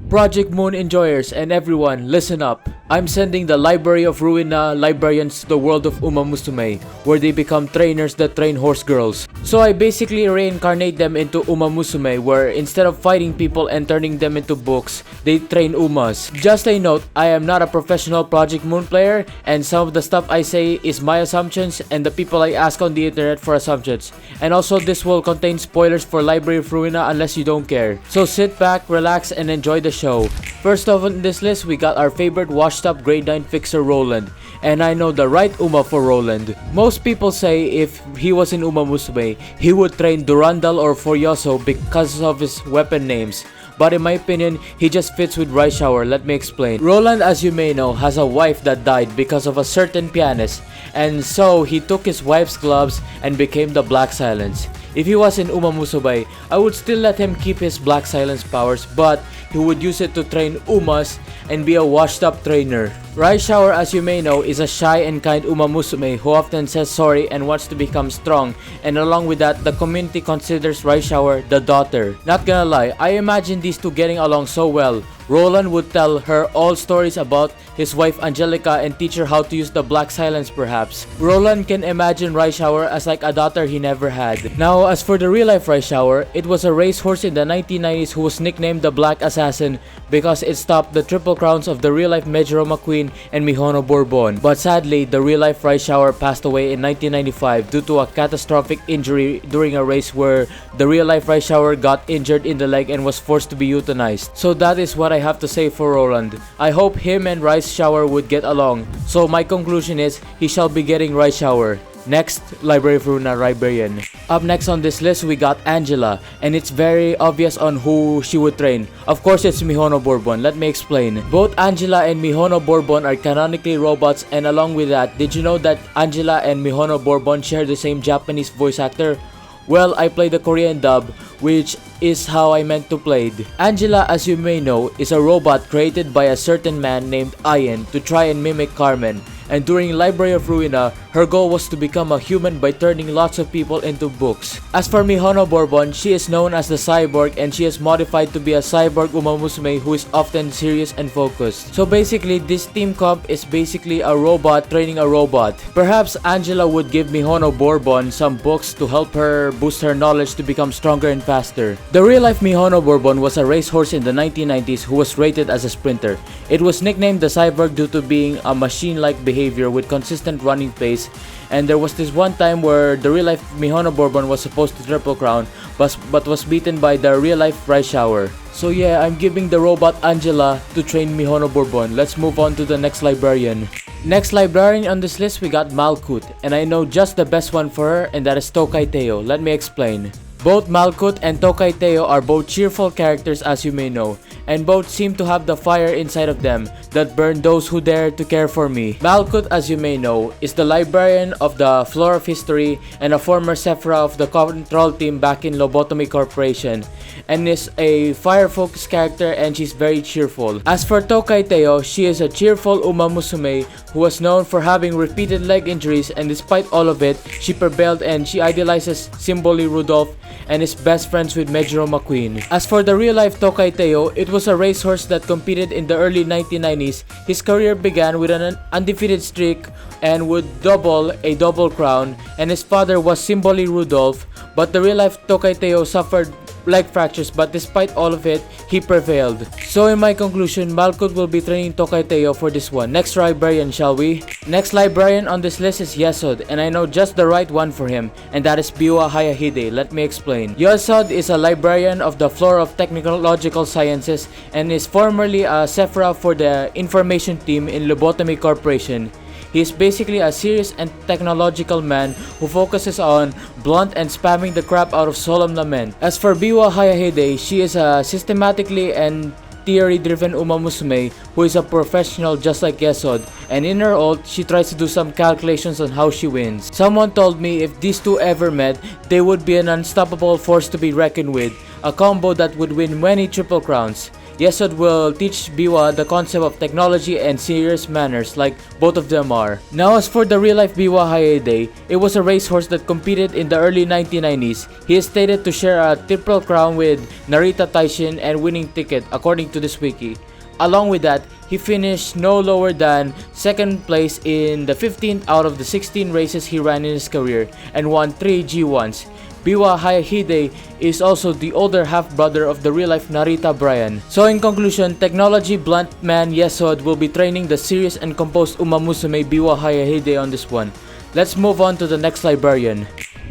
Project Moon enjoyers and everyone, listen up. I'm sending the Library of Ruina Librarians to the world of Uma Musume, where they become trainers that train horse girls. So I basically reincarnate them into Uma Musume, where instead of fighting people and turning them into books, they train Umas. Just a note, I am not a professional Project Moon player, and some of the stuff I say is my assumptions and the people I ask on the internet for assumptions. And also this will contain spoilers for Library of Ruina unless you don't care. So sit back, relax, and enjoy the show. First off on this list, we got our favorite washed up grade 9 fixer Roland. And I know the right Uma for Roland. Most people say if he was in Uma Musume, he would train Durandal or Furioso because of his weapon names. But in my opinion, he just fits with Raishower. Let me explain. Roland, as you may know, has a wife that died because of a certain pianist, and so he took his wife's gloves and became the Black Silence. If he was in Uma Musume, I would still let him keep his Black Silence powers, but he would use it to train Umas and be a washed up trainer. Raishower, as you may know, is a shy and kind Uma Musume who often says sorry and wants to become strong, and along with that, the community considers Raishower the daughter. Not gonna lie, I imagine these two getting along so well. Roland would tell her all stories about his wife Angelica and teach her how to use the Black Silence perhaps. Roland can imagine Raishower as like a daughter he never had. Now as for the real life Raishower, it was a racehorse in the 1990s who was nicknamed the Black Assassin because it stopped the triple crowns of the real life Major McQueen and Mihono Bourbon. But sadly, the real life Raishower passed away in 1995 due to a catastrophic injury during a race where the real life Raishower got injured in the leg and was forced to be euthanized. So that is what I have to say for Roland. I hope him and Raishower would get along. So my conclusion is he shall be getting Raishower. Next, Library of Ruina Librarian. Up next on this list, we got Angela, and it's very obvious on who she would train. Of course, it's Mihono Bourbon. Let me explain. Both Angela and Mihono Bourbon are canonically robots, and along with that, did you know that Angela and Mihono Bourbon share the same Japanese voice actor? Well, I played the Korean dub, which is how I meant to play it. Angela, as you may know, is a robot created by a certain man named Ian to try and mimic Carmen. And during Library of Ruina, her goal was to become a human by turning lots of people into books. As for Mihono Bourbon, she is known as the cyborg and she is modified to be a cyborg Uma Musume who is often serious and focused. So basically, this team comp is basically a robot training a robot. Perhaps Angela would give Mihono Bourbon some books to help her boost her knowledge to become stronger and faster. The real life Mihono Bourbon was a racehorse in the 1990s who was rated as a sprinter. It was nicknamed the cyborg due to being a machine-like behavior with consistent running pace, and there was this one time where the real life Mihono Bourbon was supposed to triple crown but was beaten by the real life Raishower. So yeah, I'm giving the robot Angela to train Mihono Bourbon. Let's move on to the next librarian. Next librarian on this list, we got Malkuth, and I know just the best one for her, and that is Tokai Teo. Let me explain. Both Malkuth and Tokai Teo are both cheerful characters, as you may know, and both seem to have the fire inside of them that burn those who dare to care for me. Malkuth, as you may know, is the librarian of the Floor of History and a former Sephra of the control team back in Lobotomy Corporation, and is a fire-focused character, and she's very cheerful. As for Tokai Teo, she is a cheerful Uma Musume who was known for having repeated leg injuries, and despite all of it, she prevailed and she idolizes Symboli Rudolph and is best friends with Major McQueen. As for the real-life Tokai Teo, it was a racehorse that competed in the early 1990s. His career began with an undefeated streak and would double a double crown, and his father was Symboli Rudolph, but the real-life Tokai Teo suffered leg fractures, but despite all of it, he prevailed. So in my conclusion, Malkuth will be training Tokai Teo for this one. Next librarian, shall we? Next librarian on this list is Yesod, and I know just the right one for him, and that is Biwa Hayahide. Let me explain. Yesod is a librarian of the Floor of Technological Sciences and is formerly a Sephra for the information team in Lobotomy Corporation. He is basically a serious and technological man who focuses on blunt and spamming the crap out of solemn lament. As for Biwa Hayahide, she is a systematically and theory-driven Uma Musume who is a professional just like Yesod, and in her ult, she tries to do some calculations on how she wins. Someone told me if these two ever met, they would be an unstoppable force to be reckoned with, a combo that would win many triple crowns. Yesod will teach Biwa the concept of technology and serious manners like both of them are. Now as for the real life Biwa Hayade, it was a racehorse that competed in the early 1990s. He is stated to share a triple crown with Narita Taishin and winning ticket according to this wiki. Along with that, he finished no lower than 2nd place in the 15th out of the 16 races he ran in his career and won 3 G1s. Biwa Hayahide is also the older half-brother of the real-life Narita Brian. So in conclusion, technology blunt man Yesod will be training the serious and composed Uma Musume Biwa Hayahide on this one. Let's move on to the next librarian.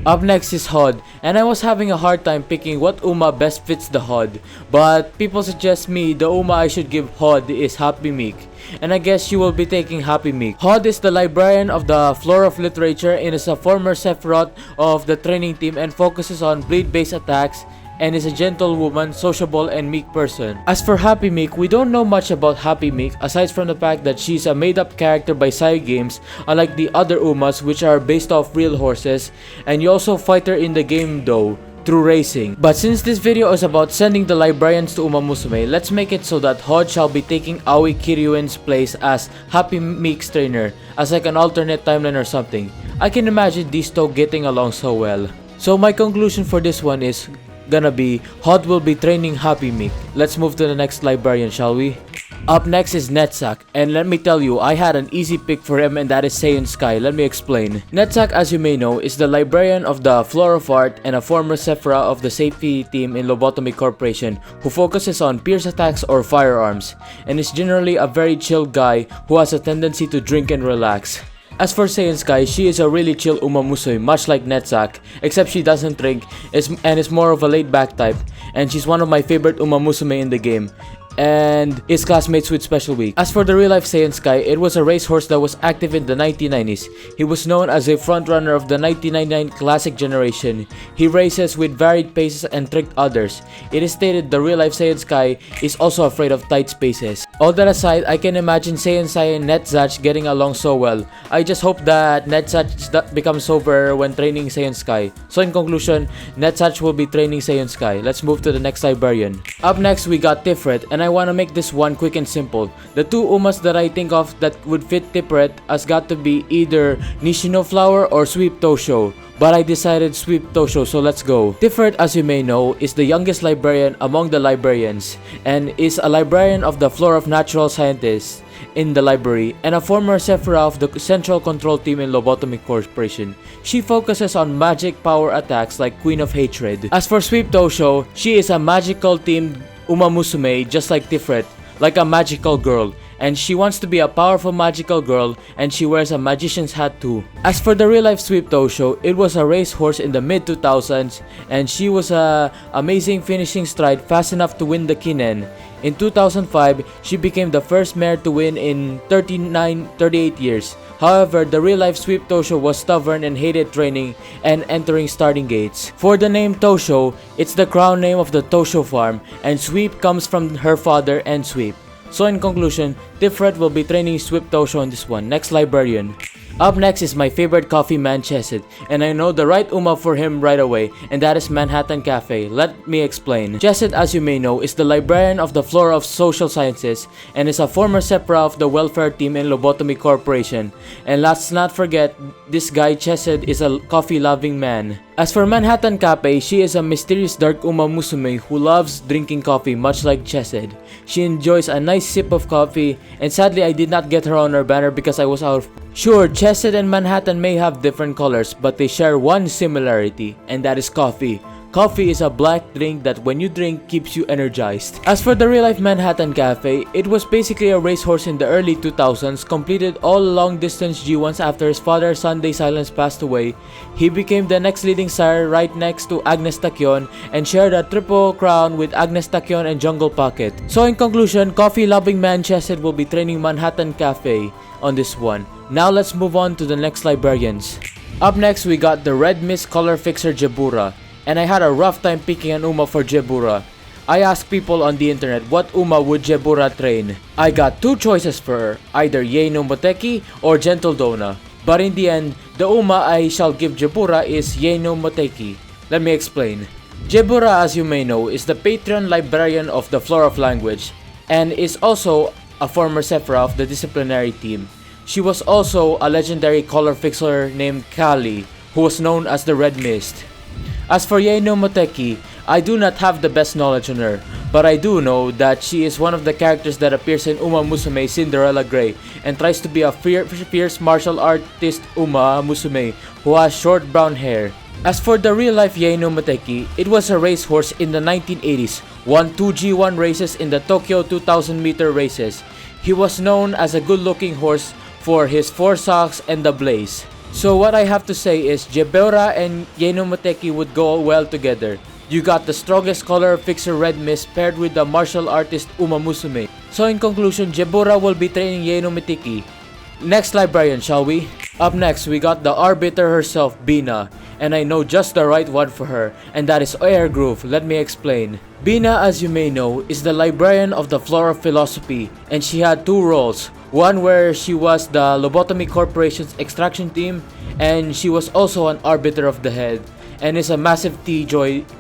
Up next is Hod, and I was having a hard time picking what Uma best fits the Hod, but people suggest me the Uma I should give Hod is Happy Meek, and I guess you will be taking Happy Meek. Hod is the librarian of the Floor of Literature and is a former Sephiroth of the training team and focuses on bleed-based attacks and is a gentle woman, sociable, and meek person. As for Happy Meek, we don't know much about Happy Meek aside from the fact that she's a made-up character by Sai Games, unlike the other Umas which are based off real horses, and you also fight her in the game though, through racing. But since this video is about sending the librarians to Uma Musume, let's make it so that Hod shall be taking Aoi Kiryuin's place as Happy Meek's trainer, as like an alternate timeline or something. I can imagine these two getting along so well. So my conclusion for this one is gonna be Hod will be training Happy Meek. Let's move to the next librarian, shall we? Up next is Netzach, and let me tell you, I had an easy pick for him and that is Saiyan Sky. Let me explain. Netzach, as you may know, is the librarian of the Floor of Art and a former Sephra of the safety team in Lobotomy Corporation who focuses on pierce attacks or firearms, and is generally a very chill guy who has a tendency to drink and relax. As for Saiyan Sky, she is a really chill Uma Musume, much like Netzach, except she doesn't drink and is more of a laid-back type, and she's one of my favorite Uma Musume in the game, and is classmates with Special Week. As for the real-life Saiyan Sky, it was a racehorse that was active in the 1990s. He was known as a frontrunner of the 1999 classic generation. He races with varied paces and tricked others. It is stated the real-life Saiyan Sky is also afraid of tight spaces. All that aside, I can imagine Saiyan Sai and Netzach getting along so well. I just hope that Netzach becomes sober when training Saiyan Sky. So in conclusion, Netzach will be training Saiyan Sky. Let's move to the next librarian. Up next, we got Tiphereth, and I want to make this one quick and simple. The two Umas that I think of that would fit Tiphereth has got to be either Nishino Flower or Sweep Tosho. But I decided Sweep Tosho, so let's go. Tiphereth, as you may know, is the youngest librarian among the librarians and is a librarian of the Floor of Natural Scientists in the library and a former Sephra of the Central Control Team in Lobotomy Corporation. She focuses on magic power attacks like Queen of Hatred. As for Sweep Tosho, she is a magical themed Uma Musume just like Tiphereth, like a magical girl, and she wants to be a powerful magical girl and she wears a magician's hat too. As for the real life Sweep Tosho, it was a racehorse in the mid 2000s and she was a amazing finishing stride fast enough to win the Kinen. In 2005, she became the first mare to win in 38 years. However, the real-life Sweep Tosho was stubborn and hated training and entering starting gates. For the name Tosho, it's the crown name of the Tosho farm, and Sweep comes from her father and Sweep. So in conclusion, Tiphereth will be training Sweep Tosho on this one. Next librarian. Up next is my favorite coffee man Chesed, and I know the right Uma for him right away, and that is Manhattan Cafe. Let me explain. Chesed, as you may know, is the librarian of the Floor of Social Sciences and is a former Sepra of the welfare team in Lobotomy Corporation. And let's not forget, this guy Chesed is a coffee-loving man. As for Manhattan Cafe, she is a mysterious dark Uma Musume who loves drinking coffee much like Chesed. She enjoys a nice sip of coffee, and sadly I did not get her on her banner because I was out of... Sure, Chesed and Manhattan may have different colors, but they share one similarity, and that is coffee. Coffee is a black drink that when you drink keeps you energized. As for the real-life Manhattan Cafe, it was basically a racehorse in the early 2000s, completed all long-distance G1s after his father Sunday Silence passed away. He became the next leading sire right next to Agnes Tachyon and shared a triple crown with Agnes Tachyon and Jungle Pocket. So in conclusion, coffee-loving man Chesed will be training Manhattan Cafe on this one. Now let's move on to the next librarians. Up next, we got the Red Mist color fixer Gebura. And I had a rough time picking an Uma for Gebura. I asked people on the internet what Uma would Gebura train. I got two choices for her, either Yei no Moteki or Gentle Dona. But in the end, the Uma I shall give Gebura is Yei no Moteki. Let me explain. Gebura, as you may know, is the patron librarian of the Floor of Language. and is also a former Sephra of the disciplinary team. She was also a legendary color fixer named Kali, who was known as the Red Mist. As for Yaino Moteki, I do not have the best knowledge on her, but I do know that she is one of the characters that appears in Uma Musume Cinderella Grey and tries to be a fierce martial artist Uma Musume who has short brown hair. As for the real life Yaino Moteki, it was a racehorse in the 1980s, won 2 G1 races in the Tokyo 2000 meter races. He was known as a good looking horse for his 4 socks and the blaze. So what I have to say is Gebura and Yaino Moteki would go well together. You got the strongest color fixer Red Mist paired with the martial artist Uma Musume. So in conclusion, Gebura will be training Yaino Moteki. Next librarian, shall we? Up next, we got the arbiter herself, Binah. And I know just the right one for her, and that is Air Groove. Let me explain. Binah, as you may know, is the librarian of the Floor of Philosophy, and she had 2 roles. One where she was the Lobotomy Corporation's extraction team, and she was also an arbiter of the head, and is a massive tea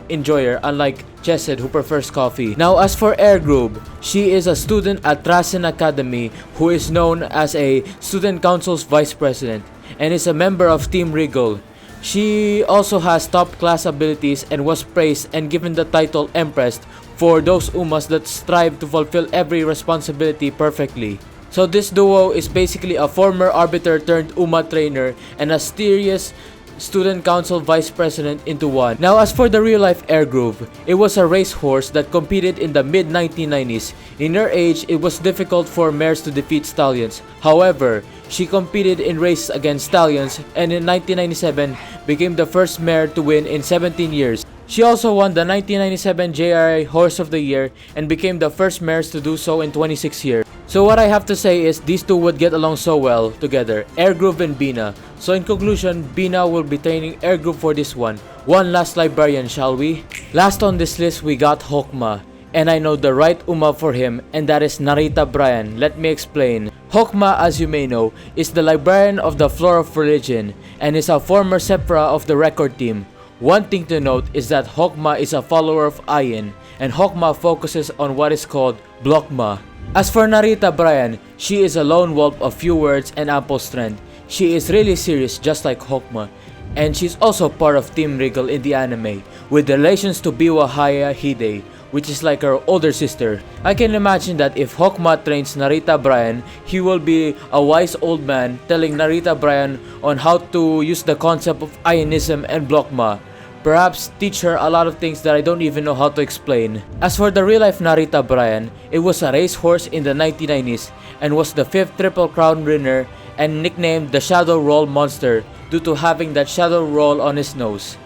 enjoyer, unlike Chesed who prefers coffee. Now as for Air Groove, she is a student at Trasen Academy who is known as a Student Council's Vice President, and is a member of Team Regal. She also has top class abilities and was praised and given the title Empress for those Umas that strive to fulfill every responsibility perfectly. So this duo is basically a former arbiter turned Uma trainer and a serious student council vice president into one. Now as for the real life Air Groove, it was a racehorse that competed in the mid 1990s. In her age, it was difficult for mares to defeat stallions. However, she competed in races against stallions and in 1997 became the first mare to win in 17 years. She also won the 1997 JRI Horse of the Year and became the first mares to do so in 26 years. So what I have to say is these two would get along so well together, Air Groove and Binah. So in conclusion, Binah will be training Air Groove for this one. One last librarian, shall we? Last on this list we got Hokma. And I know the right Uma for him, and that is Narita Bryan. Let me explain. Hokma, as you may know, is the librarian of the Floor of Religion and is a former Sephra of the record team. One thing to note is that Hokma is a follower of Ayin, and Hokma focuses on what is called Blokma. As for Narita Bryan, she is a lone wolf of few words and ample strength. She is really serious just like Hokma, and she's also part of Team Regal in the anime, with relations to Biwa Haya Hide, which is like her older sister. I can imagine that if Hokma trains Narita Bryan, he will be a wise old man telling Narita Bryan on how to use the concept of Ionism and Blokma. Perhaps teach her a lot of things that I don't even know how to explain. As for the real life Narita Bryan, it was a racehorse in the 1990s and was the 5th Triple Crown winner and nicknamed the Shadow Roll Monster due to having that shadow roll on his nose.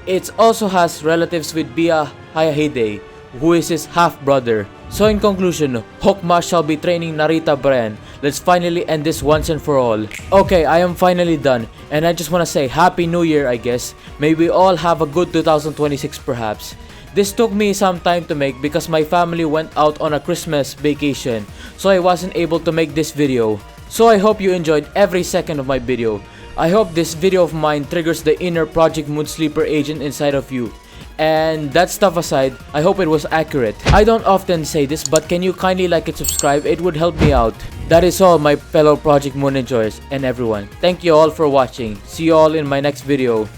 It also has relatives with Biwa Hayahide, who is his half-brother. So in conclusion, Hokma shall be training Narita Bryan. Let's finally end this once and for all. Okay, I am finally done, and I just want to say Happy New Year, I guess. May we all have a good 2026 perhaps. This took me some time to make because my family went out on a Christmas vacation, so I wasn't able to make this video. So I hope you enjoyed every second of my video. I hope this video of mine triggers the inner Project Moon sleeper agent inside of you. And that stuff aside, I hope it was accurate. I don't often say this, but can you kindly like and subscribe? It would help me out. That is all, my fellow Project Moon enjoyers and everyone. Thank you all for watching. See you all in my next video.